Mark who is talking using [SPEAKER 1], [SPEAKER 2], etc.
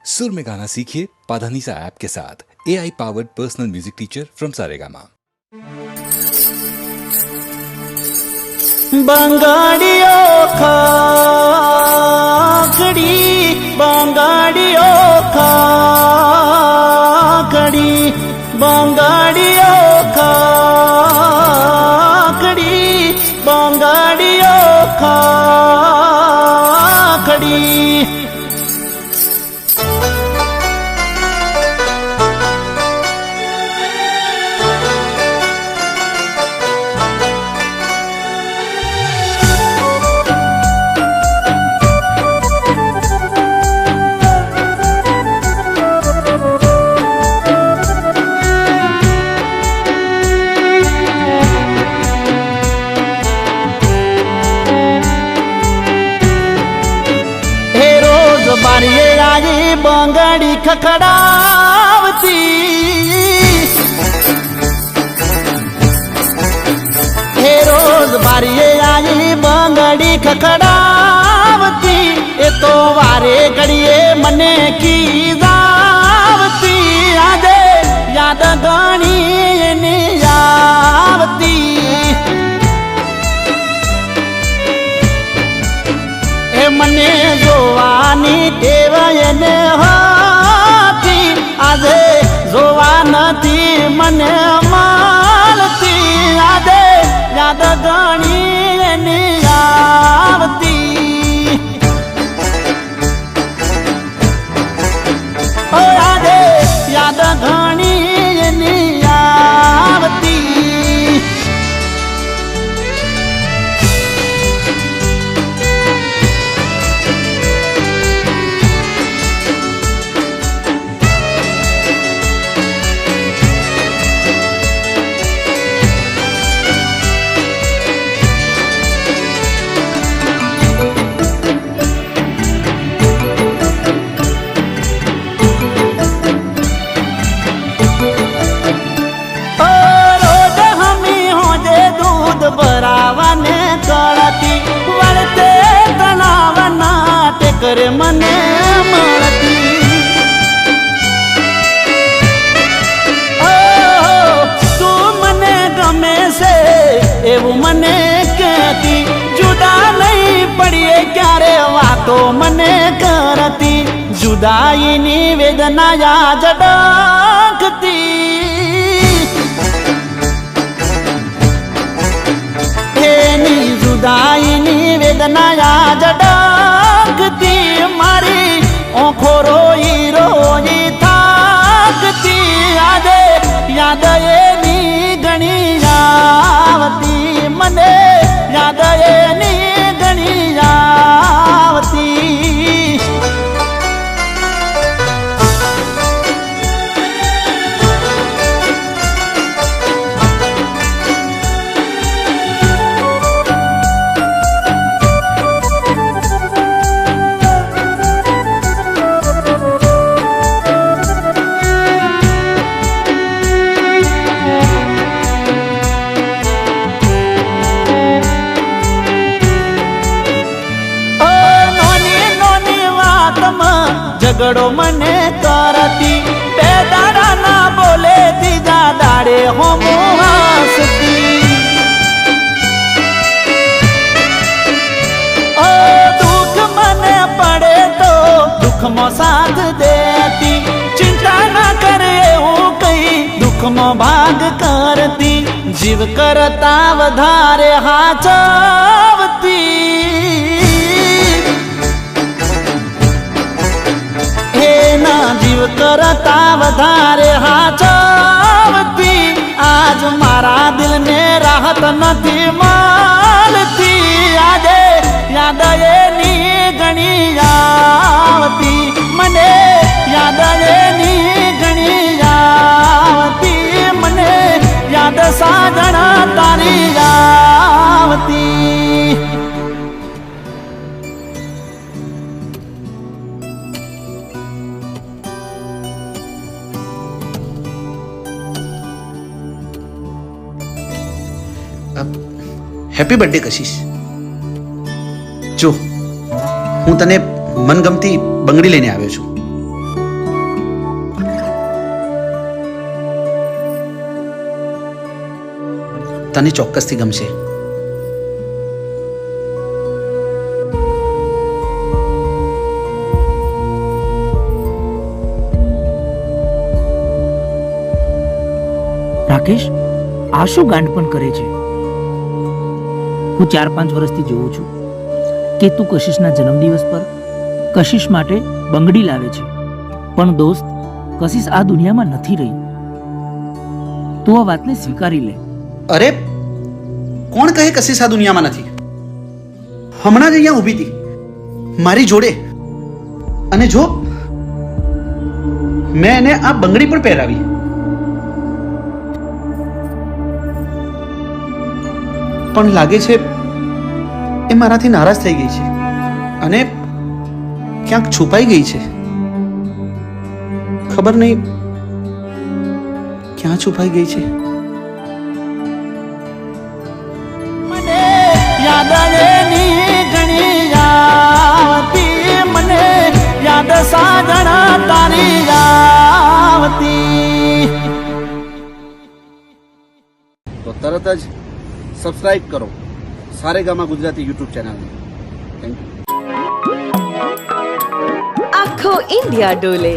[SPEAKER 1] सुर में गाना सीखिए पाधानीसा ऐप के साथ। AI powered personal music teacher from Saregama.
[SPEAKER 2] બંગાડીઓ ખાખડી બંગાડીઓ ખાખડી બંગાડીઓ ખાખડી બંગાડીઓ ખાખડી। બારીએ આવી બંગાડી ખખડાવતી હે રોજ બારીએ આવી બંગાડી ખખડાવતી એ તો વારે ઘડીએ મને કીધાવતી આજે યાદ ઘણી એની આવતી એ મને જોવાની ટેવ એને હતી આજે જોવા નથી મને મળતી આજે યાદ ઘણી એની આવતી ઓ આજે યાદ ઘણી એની આવતી। ભરાવાને કળતી વળતે તણાવના ટેકરે મને મળતી તું મને ગમે છે એવું મને કહેતી જુદા નહીં પડીએ ક્યારે વાતો મને કરતી જુદાઈની વેદના યાદ ડખતી जुदाईनी वेदना याद डकती मारी आँखों रोई रोई थाकती आदे याद एनी घणी आवती मने याद एनी घणी आवती। ઝઘડો મને કરતી બે દાડા ના બોલે ત્રીજા દાડે હોમ હસતી ઓ દુઃખ મને પડે તો દુઃખમાં સાથ દેતી ચિંતા ના કરે હું કઈ દુઃખમાં ભાગ કરતી જીવ કરતા વધારે હાચવતી જીવ કરતા વધારે હાચવતી આજ મારા દિલને રાહત નથી મળતી આજે યાદ એની ઘણી આવતી મને યાદ એની ઘણી આવતી મને યાદ સાજણા તારી આવતી।
[SPEAKER 3] Happy birthday Kashish. જો હું તને મનગમતી બંગડી લઈને આવ્યો છું। તને ચોક્કસથી ગમશે.
[SPEAKER 4] રાકેશ, આ શું ગાંડપણ કરે છે? હું 4-5 વર્ષથી જોઉં છું કે તું કશિશના જન્મદિવસ પર કશિશ માટે બંગડી લાવે છે, પણ દોસ્ત, કશિશ આ દુનિયામાં નથી રહી. તું આ વાતને સ્વીકારી લે.
[SPEAKER 3] અરે કોણ કહે કશિશ આ દુનિયામાં નથી? હમણાં જ અહીંયા ઊભી હતી મારી જોડે, અને જો મેં એને આ બંગડી પણ પહેરાવી. પણ લાગે છે એ મારાથી નારાજ થઈ ગઈ છે અને ક્યાંક છુપાઈ ગઈ છે. ખબર નહીં ક્યાં છુપાઈ ગઈ છે.
[SPEAKER 2] મને યાદ એની ઘણી આવતી, મને યાદ સાજણા તારી આવતી.
[SPEAKER 3] તો તરત જ સબસ્ક્રાઇબ કરો સારેગામા ગુજરાતી યુટ્યુબ ચેનલને. Thank you.
[SPEAKER 5] આખો ઇન્ડિયા ડોલે.